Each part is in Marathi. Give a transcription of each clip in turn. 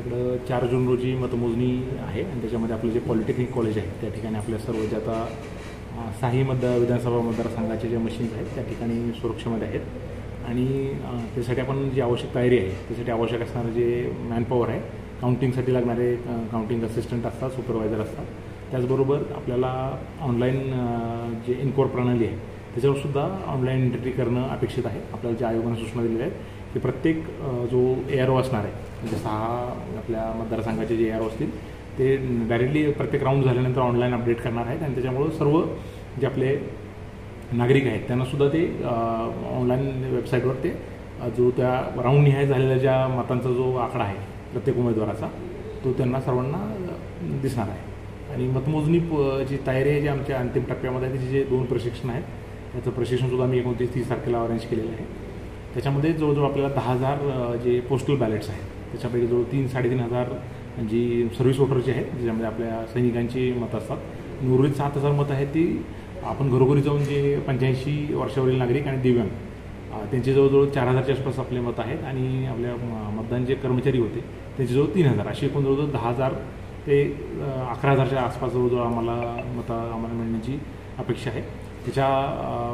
आपल्याकडं 4 जून रोजी मतमोजणी आहे आणि त्याच्यामध्ये आपलं जे पॉलिटेक्निक कॉलेज आहे त्या ठिकाणी आपल्या सर्व जे आता 6 विधानसभा मतदारसंघाचे जे मशीन्स आहेत त्या ठिकाणी सुरक्षेमध्ये आहेत आणि त्यासाठी आपण जी आवश्यक तयारी आहे त्यासाठी आवश्यक असणारं जे मॅनपॉवर आहे, काउंटिंगसाठी लागणारे काउंटिंग असिस्टंट असतात, सुपरवायझर असतात. त्याचबरोबर आपल्याला ऑनलाईन जे इनकोर प्रणाली आहे त्याच्यावरसुद्धा ऑनलाईन एंट्री करणं अपेक्षित आहे. आपल्याला ज्या आयोगाने सूचना दिलेल्या आहेत की प्रत्येक जो ARO असणार आहे म्हणजे 6 आपल्या मतदारसंघाचे जे ARO असतील ते डायरेक्टली प्रत्येक राऊंड झाल्यानंतर ऑनलाईन अपडेट करणार आहेत आणि त्याच्यामुळं सर्व जे आपले नागरिक आहेत त्यांनासुद्धा ते ऑनलाईन वेबसाईटवर ते जो त्या राऊंड निहाय झालेल्या ज्या मतांचा जो आकडा आहे प्रत्येक उमेदवाराचा तो त्यांना सर्वांना दिसणार आहे. आणि मतमोजणी जी तयारी आहे जी आमच्या अंतिम टप्प्यामध्ये आहे त्याचे जे 2 प्रशिक्षण आहेत त्याचं प्रशिक्षणसुद्धा आम्ही 29-30 तारखेला अरेंज केलेलं आहे. त्याच्यामध्ये जवळजवळ आपल्याला 10,000 जे पोस्टल बॅलेट्स आहेत त्याच्यापैकी जवळ 3-3.5 जी सर्व्हिस वोटरची आहेत ज्याच्यामध्ये आपल्या सैनिकांची मतं असतात. उर्वरित 7,000 मतं आहेत ती आपण घरोघरी जाऊन जे 85 वर्षावरील नागरिक आणि दिव्यांग त्यांचे जवळजवळ 4,000च्या आसपास आपले मतं आहेत आणि आपल्या मतदान जे कर्मचारी होते त्यांचे जवळ 3,000 अशी एकूण जवळजवळ 10,000 ते 11,000च्या आसपास जवळजवळ आम्हाला मिळण्याची अपेक्षा आहे. त्याच्या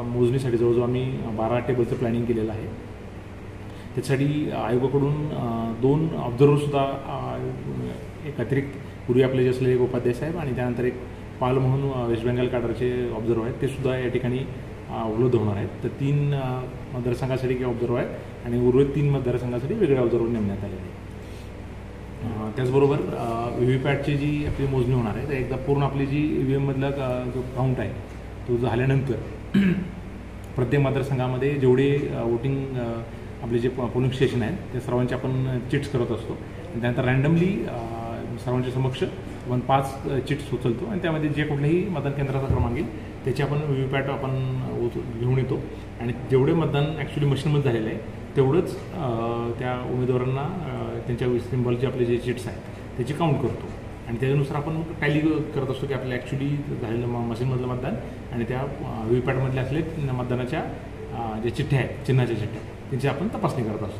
मोजणीसाठी जवळजवळ आम्ही 12 टेबलचं प्लॅनिंग केलेलं आहे. त्याच्यासाठी आयोगाकडून 2 ऑब्झर्व्हरसुद्धा एक अतिरिक्त पूर्वी आपले जे असलेले एक उपाध्याय साहेब आणि त्यानंतर एक पाल म्हणून वेस्ट बेंगाल कॅडरचे ऑब्झर्व्हर आहेत ते सुद्धा या ठिकाणी उपलब्ध होणार आहेत. तर 3 मतदारसंघासाठी काही ऑब्झर्व्हर आहेत आणि उर्वरित 3 मतदारसंघासाठी वेगळे ऑब्झर्व्हर नेमण्यात आलेले आहेत. त्याचबरोबर VVPATची जी आपली मोजणी होणार आहे तर एकदा पूर्ण आपली जी EVM जो काउंट आहे तो झाल्यानंतर प्रत्येक मतदारसंघामध्ये जेवढे वोटिंग आपले जे पोलिंग स्टेशन आहेत त्या सर्वांचे आपण चिट्स करत असतो आणि त्यानंतर रँडमली सर्वांच्या समक्ष आपण 5 चिट्स उचलतो आणि त्यामध्ये जे कुठल्याही मतदान केंद्राचा क्रमांक येईल त्याची आपण VVPAT आपण घेऊन येतो आणि जेवढे मतदान ॲक्च्युली मशीनमध्ये झालेलं आहे तेवढंच त्या उमेदवारांना त्यांच्या सिम्बॉलचे आपले जे चिट्स आहेत त्याची काउंट करतो आणि त्याच्यानुसार आपण टॅली करत असतो की आपल्याला ॲक्च्युली झालेलं मशीनमधलं मतदान आणि त्या VVPATमधले असले मतदानाच्या ज्या चिठ्ठ्या आहेत चिन्हाच्या चिठ्ठ्या त्यांची आपण तपासणी करत असतो.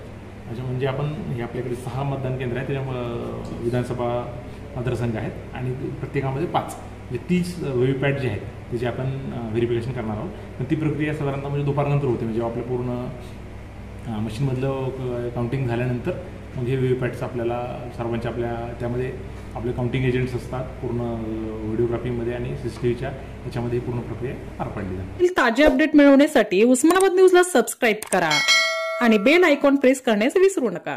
अच्छा म्हणजे आपण हे आपल्याकडे 6 मतदान केंद्र आहेत त्याच्या विधानसभा मतदारसंघ आहेत आणि प्रत्येकामध्ये 5 म्हणजे 30 VVPAT जे आहेत त्याची आपण व्हेरिफिकेशन करणार आहोत. पण ती प्रक्रिया साधारणतः म्हणजे दुपारनंतर होते म्हणजे आपलं पूर्ण मशीनमधलं काउंटिंग झाल्यानंतर मग हे VVPATचं आपल्याला सर्वांच्या आपल्या त्यामध्ये आपले काउंटिंग एजंट्स असतात पूर्ण व्हिडिओग्राफीमध्ये आणि CCTVच्या याच्यामध्ये पूर्ण प्रक्रिया पार पाडली जाते. ताजे अपडेट मिळवण्यासाठी उस्मानाबाद न्यूजला सबस्क्राईब करा आणि बेल आयकॉन प्रेस करण्यास विसरू नका.